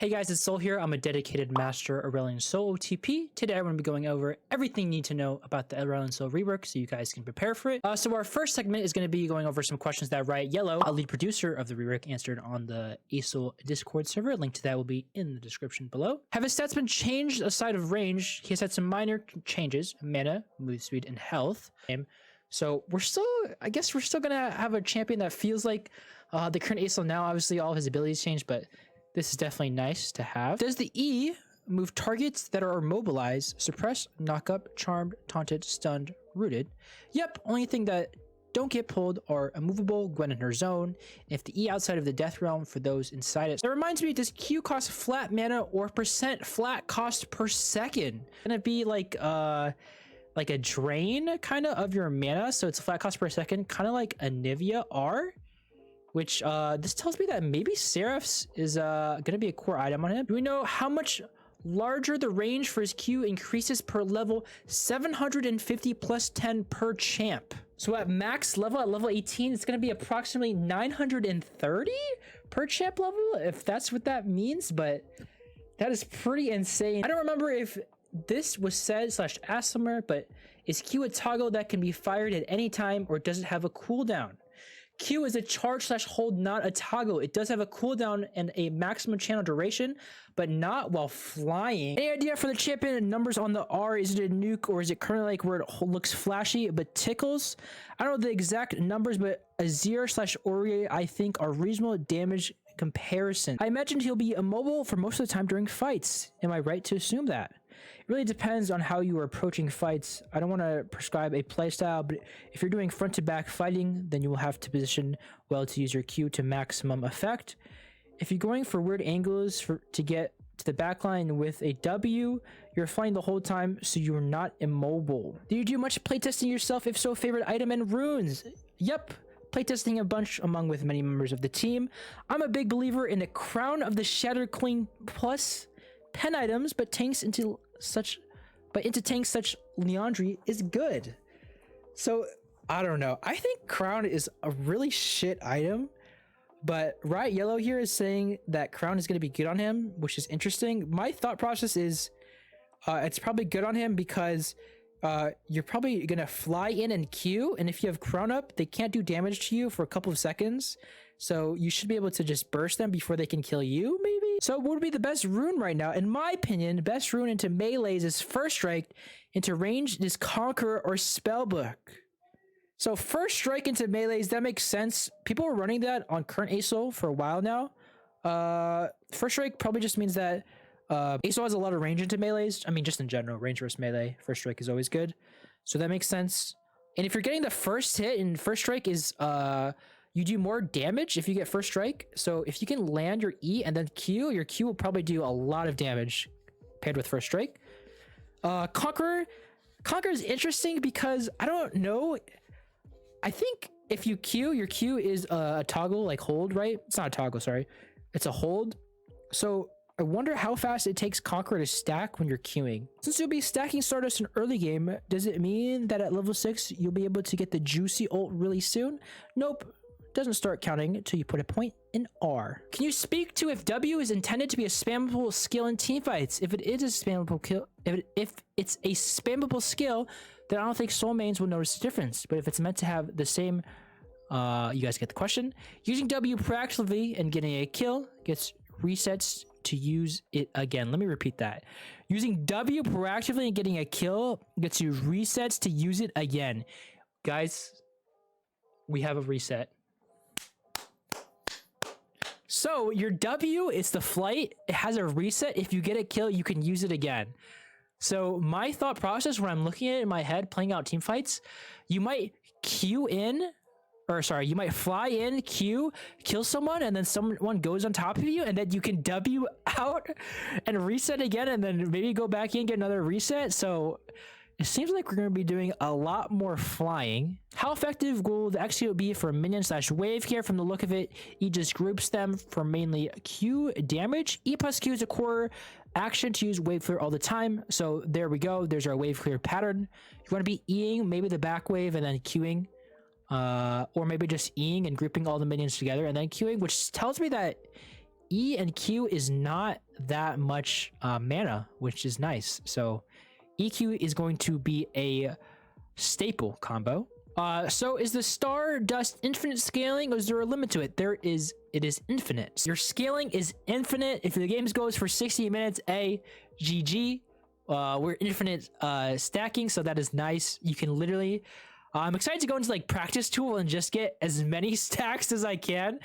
Hey guys, it's Sol here. I'm a dedicated master Aurelion Sol OTP. Today I'm going to be going over everything you need to know about the Aurelion Sol Rework so you guys can prepare for it. So our first segment is going to be going over some questions that Riot Yelough, a lead producer of the rework, answered on the ASOL Discord server. Link to that will be in the description below. Have his stats been changed aside of range? He has had some minor changes: mana, move speed, and health. So I guess we're still going to have a champion that feels like the current ASOL now. Obviously all of his abilities changed, but this is definitely nice to have. Does the E move targets that are immobilized, suppressed, knock up, charmed, taunted, stunned, rooted? Yep, only thing that don't get pulled are immovable, Gwen in her zone, if the E outside of the death realm for those inside it. That reminds me, does Q cost flat mana or percent flat cost per second? Gonna be like a drain kind of your mana, so it's flat cost per second, kind of like a Nivea R. Which this tells me that maybe Seraph's is gonna be a core item on him. Do we know how much larger the range for his Q increases per level? 750 plus 10 per champ. So at max level, at level 18, it's gonna be approximately 930 per champ level, if that's what that means, but that is pretty insane. I don't remember if this was said / asked somewhere, but is Q a toggle that can be fired at any time, or does it have a cooldown? Q is a charge / hold, not a toggle. It does have a cooldown and a maximum channel duration, but not while flying. Any idea for the champion numbers on the R? Is it a nuke, or is it currently like where it looks flashy but tickles? I don't know the exact numbers, but Azir / Ori I think are reasonable damage comparison. I imagine he'll be immobile for most of the time during fights. Am I right to assume that? It really depends on how you are approaching fights. I don't want to prescribe a playstyle, but if you're doing front to back fighting, then you will have to position well to use your Q to maximum effect. If you're going for weird angles to get to the backline with a W, you're flying the whole time, so you're not immobile. Do you do much playtesting yourself? If so, favorite item and runes? Yep. Playtesting a bunch among with many members of the team. I'm a big believer in the Crown of the Shattered Queen plus pen items, but into tanks such Leandry is good. So I don't know. I think Crown is a really shit item, but Riot Yelough here is saying that Crown is going to be good on him, which is interesting. My thought process is it's probably good on him because you're probably gonna fly in and Q, and if you have Crown up, they can't do damage to you for a couple of seconds, so you should be able to just burst them before they can kill you, maybe. So what would be the best rune right now? In my opinion, the best rune into melees is First Strike, into ranged is Conqueror or Spellbook. So First Strike into melees, that makes sense. People are running that on current ASOL for a while now. First Strike probably just means that ASOL has a lot of range into melees. I mean, just in general, range versus melee, First Strike is always good. So that makes sense. And if you're getting the first hit in First Strike is, you do more damage if you get First Strike. So if you can land your E and then Q, your Q will probably do a lot of damage paired with First Strike. Conqueror is interesting because I don't know. I think if you Q, your Q is a toggle, like hold, right? It's not a toggle, sorry. It's a hold. So I wonder how fast it takes Conqueror to stack when you're queuing. Since you'll be stacking Stardust in early game, does it mean that at level 6 you'll be able to get the juicy ult really soon? Nope, doesn't start counting until you put a point in R. Can you speak to if W is intended to be a spammable skill in teamfights? If it is a spammable kill, if it's a spammable skill, then I don't think soul mains will notice the difference. But if it's meant to have the same, you guys get the question. Using W proactively and getting a kill gets resets to use it again. Let me repeat that. Using W proactively and getting a kill gets you resets to use it again. Guys, we have a reset. So your W is the flight. It has a reset. If you get a kill, you can use it again. So my thought process when I'm looking at it in my head, playing out team fights, you might Q in, or sorry, you might fly in, Q, kill someone, and then someone goes on top of you, and then you can W out and reset again, and then maybe go back in, get another reset. So it seems like we're going to be doing a lot more flying. How effective will the Execute be for minion / wave here? From the look of it, E just groups them for mainly Q damage. E plus Q is a core action to use wave clear all the time. So there we go. There's our wave clear pattern. You want to be Eing maybe the back wave and then Qing. Or maybe just Eing and grouping all the minions together and then Qing, which tells me that E and Q is not that much mana, which is nice. So EQ is going to be a staple combo. So is the Stardust infinite scaling, or is there a limit to it? It is infinite. Your scaling is infinite. If the game goes for 60 minutes, GG. We're infinite stacking, so that is nice. You can literally I'm excited to go into like practice tool and just get as many stacks as I can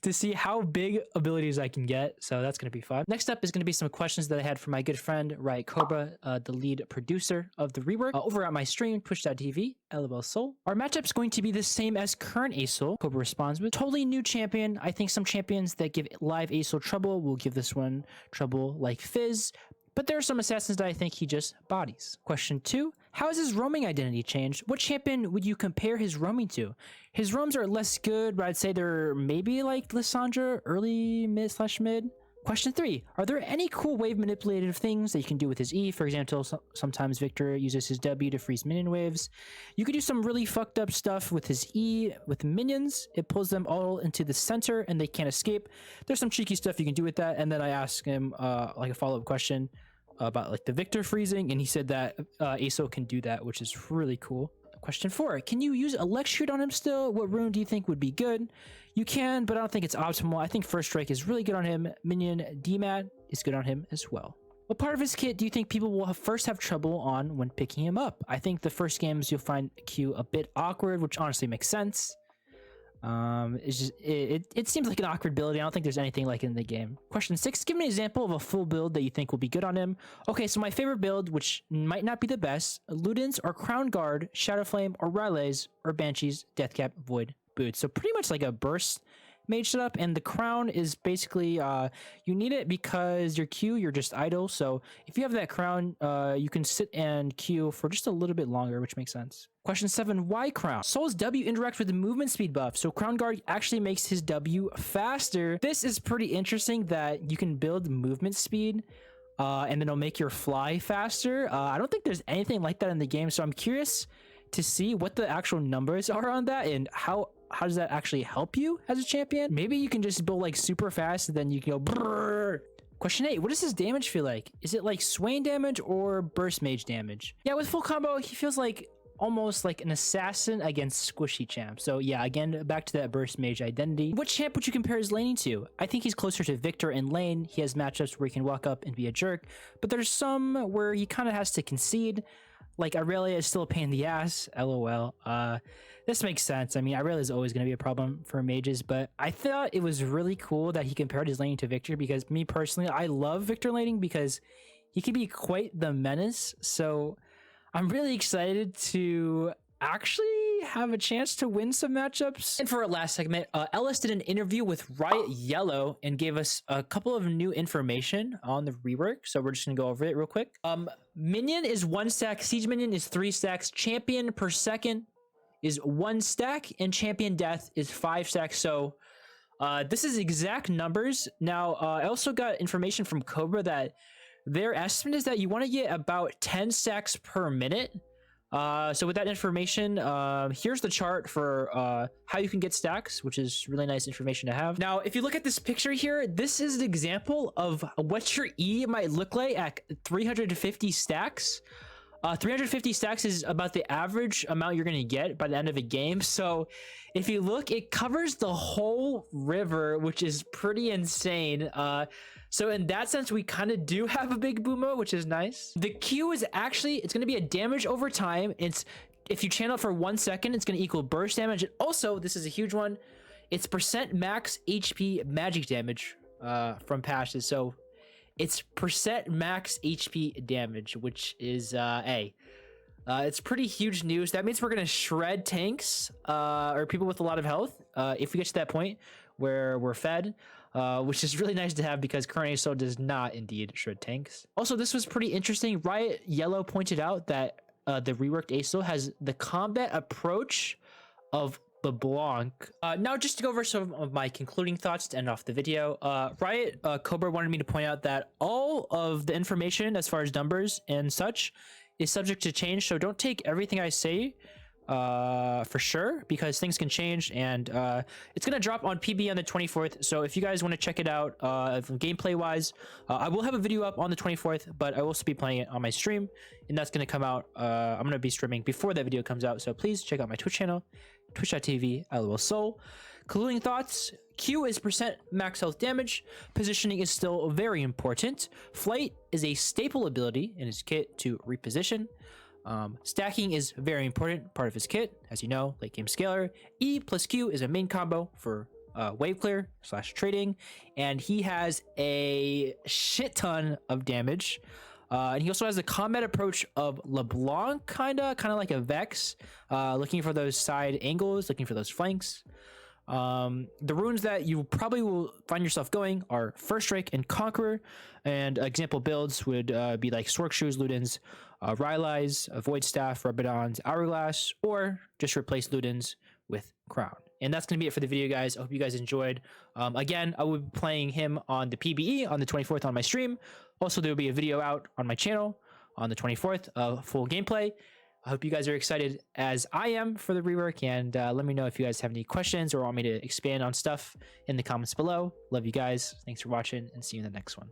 to see how big abilities I can get. So that's going to be fun. Next up is going to be some questions that I had from my good friend Riot Cobra, the lead producer of the rework, over at my stream, twitch.tv, Aurelion Sol. Our matchup's going to be the same as current ASOL. Cobra responds with totally new champion. I think some champions that give live ASOL trouble will give this one trouble, like Fizz. But there are some assassins that I think he just bodies. Question 2. How has his roaming identity changed? What champion would you compare his roaming to? His roams are less good, but I'd say they're maybe like Lissandra, early mid/mid. Question 3. Are there any cool wave manipulative things that you can do with his E? For example, sometimes Victor uses his W to freeze minion waves. You could do some really fucked up stuff with his E with minions. It pulls them all into the center and they can't escape. There's some cheeky stuff you can do with that. And then I asked him like a follow-up question about like the Victor freezing, and he said that ASO can do that, which is really cool. Question 4. Can you use Electrocute on him still? What rune do you think would be good? You can, but I don't think it's optimal. I think First Strike is really good on him. Minion DMAT is good on him as well. What part of his kit do you think people will first have trouble on when picking him up? I think the first games you'll find Q a bit awkward, which honestly makes sense. It's just it seems like an awkward build. I don't think there's anything like it in the game. Question 6. Give me an example of a full build that you think will be good on him. Okay, so my favorite build, which might not be the best, Ludens or Crown Guard, Shadow Flame or Rylai's or Banshees, Deathcap, Void, Boots. So pretty much like a burst mage setup, and the crown is basically you need it because your Q, you're just idle. So if you have that crown, you can sit and Q for just a little bit longer, which makes sense. Question 7. Why crown? Sol's W interacts with the movement speed buff, so Crown Guard actually makes his W faster. This is pretty interesting that you can build movement speed and then it'll make your fly faster. I don't think there's anything like that in the game, so I'm curious to see what the actual numbers are on that and how does that actually help you as a champion. Maybe you can just build like super fast and then you can go brrr. Question 8. What does his damage feel like? Is it like Swain damage or burst mage damage? Yeah, with full combo, he feels like almost like an assassin against squishy champ. So yeah, again, back to that burst mage identity. What champ would you compare his laning to? I think he's closer to Victor in lane. He has matchups where he can walk up and be a jerk, but there's some where he kind of has to concede. Like Aurelia is still a pain in the ass, lol. This makes sense. I mean, Aurelia is always going to be a problem for mages, but I thought it was really cool that he compared his laning to Victor, because me personally, I love Victor laning because he can be quite the menace. So I'm really excited to actually have a chance to win some matchups. And for our last segment, Ellis did an interview with Riot Yelough and gave us a couple of new information on the rework. So we're just gonna go over it real quick. Minion is 1 stack, siege minion is 3 stacks, champion per second is 1 stack, and champion death is 5 stacks. So this is exact numbers. Now, I also got information from Cobra that their estimate is that you want to get about 10 stacks per minute. So with that information, here's the chart for how you can get stacks, which is really nice information to have. Now, if you look at this picture here, this is an example of what your E might look like at 350 stacks. 350 stacks is about the average amount you're going to get by the end of a game. So if you look, it covers the whole river, which is pretty insane. So in that sense, we kind of do have a big boomo, which is nice. The Q is actually, it's going to be a damage over time. It's, if you channel it for 1 second, it's going to equal burst damage. And also, this is a huge one, it's percent max HP magic damage from passes. So it's percent max HP damage, which is it's pretty huge news. That means we're going to shred tanks or people with a lot of health if we get to that point where we're fed. Which is really nice to have because current ASO does not indeed shred tanks. Also, this was pretty interesting. Riot Yelough pointed out that the reworked ASO has the combat approach of LeBlanc. Now, just to go over some of my concluding thoughts to end off the video, Riot Cobra wanted me to point out that all of the information as far as numbers and such is subject to change, so don't take everything I say for sure, because things can change, and it's gonna drop on PB on the 24th. So if you guys want to check it out, gameplay wise, I will have a video up on the 24th, but I will also be playing it on my stream, and that's gonna come out. I'm gonna be streaming before that video comes out, so please check out my Twitch channel, twitch.tv Aurelion Sol. Concluding thoughts: Q is percent max health damage. Positioning is still very important. Flight is a staple ability in his kit to reposition. Stacking is very important, part of his kit, as you know, late game scaler. E plus Q is a main combo for wave clear / trading, and he has a shit ton of damage. And he also has the combat approach of LeBlanc, kind of like a Vex, looking for those side angles, looking for those flanks. The runes that you probably will find yourself going are First Strike and Conqueror, and example builds would be like Sork Shoes, Ludens, Rylai's, Void Staff, Rabadon's, Hourglass, or just replace Ludens with Crown. And that's going to be it for the video, guys. I hope you guys enjoyed. Again, I will be playing him on the PBE on the 24th on my stream. Also, there will be a video out on my channel on the 24th of full gameplay. I hope you guys are excited as I am for the rework, and let me know if you guys have any questions or want me to expand on stuff in the comments below. Love you guys. Thanks for watching, and see you in the next one.